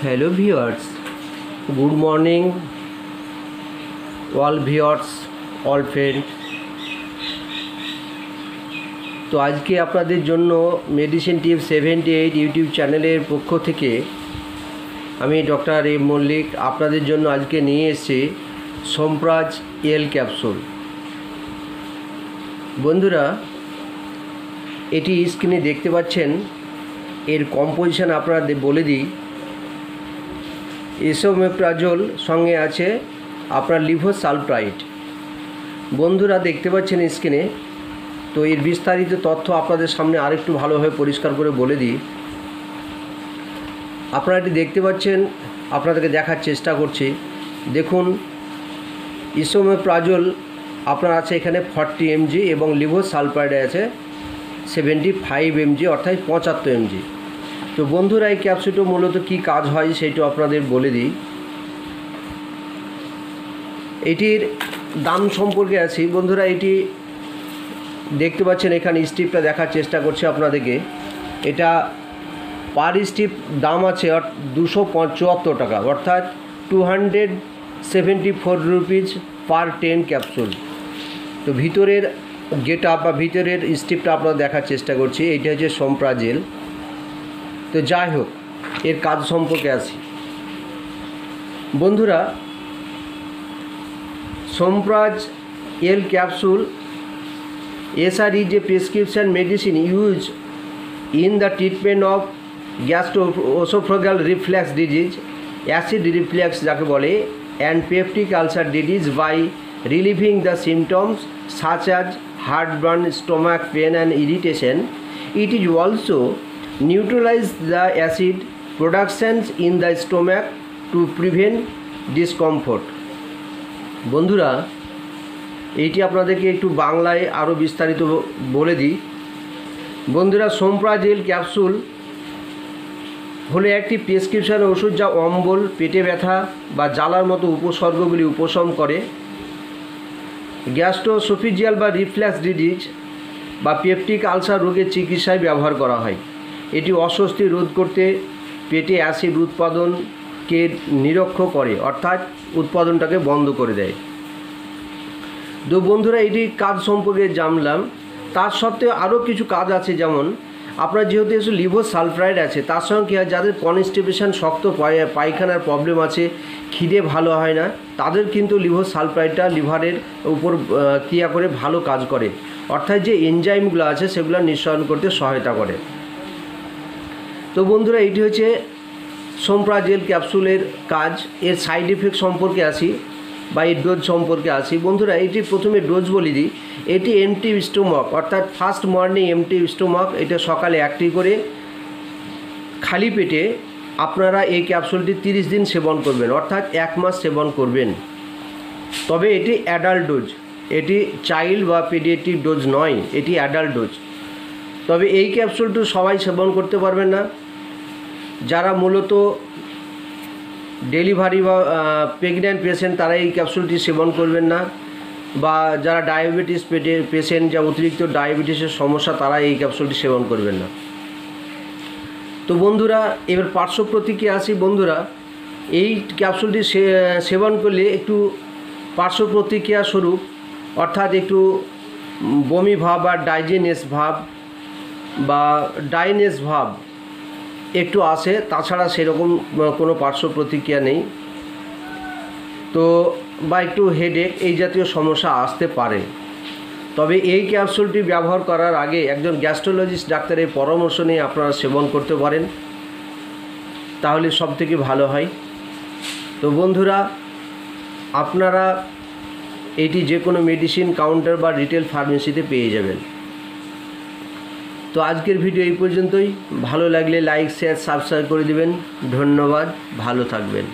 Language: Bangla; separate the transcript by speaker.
Speaker 1: Hello viewers, good morning all viewers, all friends। তো আজকে আপনাদের জন্য মেডিসিন টিপ 78 ইউটিউব চ্যানেলের পক্ষ থেকে আমি ডক্টর এম মল্লিক আপনাদের জন্য আজকে নিয়ে এসেছি সোমপ্রাজ এল ক্যাপসুল। বন্ধুরা, এটি স্ক্রিনে দেখতে পাচ্ছেন, এর কম্পোজিশন আপনারা বলে দিই। এসোমেপ্রাজোল সঙ্গে আছে আপনার লিভোসালপ্রাইড। বন্ধুরা দেখতে পাচ্ছেন স্ক্রিনে। তো এর বিস্তারিত তথ্য আপনাদের সামনে আরেকটু ভালোভাবে পরিষ্কার করে বলে দিই। আপনারা এটি দেখতে পাচ্ছেন, আপনাদেরকে দেখার চেষ্টা করছি। দেখুন, এসোমেপ্রাজোল আপনার আছে এখানে 40 mg এবং লিভোসালপ্রাইড আছে 75 mg অর্থাৎ 75 mg। তো বন্ধুরা, এই ক্যাপসুলটা মূলত কী কাজ হয় সেটা আপনাদের বলে দিই। এটির দাম সম্পর্কে আছি। বন্ধুরা, এটি দেখতে পাচ্ছেন এখানে স্ট্রিপটা দেখার চেষ্টা করছি আপনাদেরকে। এটা পার স্ট্রিপ দাম আছে 275 টাকা, অর্থাৎ 274 রুপিজ পার 10 ক্যাপসুল। তো ভিতরের গেটআপ বা ভিতরের স্ট্রিপটা আপনারা দেখার চেষ্টা করছি। এইটা হচ্ছে সোমপ্রাজেল। তো যাই হোক, এর কাজ সম্পর্কে আসি। বন্ধুরা, সোমপ্রাজ এল capsule SR is a prescription medicine used in the treatment of gastroesophageal reflux disease, acid reflux যাকে বলে, and peptic ulcer disease by relieving the symptoms such as heartburn, stomach pain and irritation. It is also neutralize the acid productions in the stomach to prevent discomfort. বন্ধুরা, এইটি আপনাদেরকে একটু বাংলায় আরও বিস্তারিত বলে দিই। বন্ধুরা, সোমপ্রাজেল ক্যাপসুল হলো একটি প্রেসক্রিপশন ওষুধ যা অম্বল, পেটে ব্যথা বা জ্বালার মতো উপসর্গগুলি উপশম করে। গ্যাস্ট্রোএসোফেজিয়াল বা রিফ্লাক্স ডিজিজ বা পেপটিক আলসার রোগের চিকিৎসায় ব্যবহার করা হয়। এটি অস্বস্তি রোধ করতে পেটে অ্যাসিড উৎপাদনকে নিরক্ষ করে, অর্থাৎ উৎপাদনটাকে বন্ধ করে দেয়। তো বন্ধুরা, এটি কাজ সম্পর্কে জানলাম। তার সত্ত্বেও আরও কিছু কাজ আছে, যেমন আপনার যেহেতু এসে লিভোসালপ্রাইড আছে, তার সঙ্গে কী হয়, যাদের কনস্টিপেশন, শক্ত পায়খানার প্রবলেম আছে, খিদে ভালো হয় না, তাদের কিন্তু লিভোসালপ্রাইডটা লিভারের উপর ক্রিয়া করে ভালো কাজ করে, অর্থাৎ যে এনজাইমগুলো আছে সেগুলো নিঃসরণ করতে সহায়তা করে। তো বন্ধুরা, এটি হচ্ছে সোমপ্রাজেল ক্যাপসুলের কাজ। এর সাইড এফেক্ট সম্পর্কে আসি বা এর ডোজ সম্পর্কে আসি। বন্ধুরা, এটি প্রথমে ডোজ বলে দিই। এটি এমটি স্টোমাক, অর্থাৎ ফার্স্ট মর্নিং এমটি স্টোমাক, এটা সকালে একটি করে খালি পেটে আপনারা এই ক্যাপসুলটি 30 দিন সেবন করবেন, অর্থাৎ 1 মাস সেবন করবেন। তবে এটি অ্যাডাল্ট ডোজ, এটি চাইল্ড বা পেডিয়াট্রিক ডোজ নয়, এটি অ্যাডাল্ট ডোজ। তবে এই ক্যাপসুলটি সবাই সেবন করতে পারবেন না। যারা মূলত ডেলিভারি বা প্রেগন্যান্ট পেশেন্ট, তারা এই ক্যাপসুলটি সেবন করবেন না, বা যারা ডায়াবেটিস পেশেন্ট, যা অতিরিক্ত ডায়াবেটিসের সমস্যা, তারা এই ক্যাপসুলটি সেবন করবেন না। তো বন্ধুরা, এবার পার্শ্ব প্রতিক্রিয়া আসি। বন্ধুরা, এই ক্যাপসুলটি সেবন করলে একটু পার্শ্ব প্রতিক্রিয়া স্বরূপ, অর্থাৎ একটু বমি ভাব বা ডাইনেস ভাব একটু আসে, তাছাড়া সেরকম কোনো পার্শ্ব প্রতিক্রিয়া নেই। তো বা একটু হেডেক, এই জাতীয় সমস্যা আসতে পারে। তবে এই ক্যাপসুলটি ব্যবহার করার আগে একজন গ্যাস্ট্রোলজিস্ট ডাক্তারের পরামর্শ নিয়ে আপনারা সেবন করতে পারেন, তাহলে সবথেকে ভালো হয়। তো বন্ধুরা, আপনারা এটি যে কোনো মেডিসিন কাউন্টার বা রিটেল ফার্মেসিতে পেয়ে যাবেন। তো আজকের ভিডিও এই পর্যন্তই। ভালো লাগলে লাইক, শেয়ার, সাবস্ক্রাইব করে দেবেন। ধন্যবাদ, ভালো থাকবেন।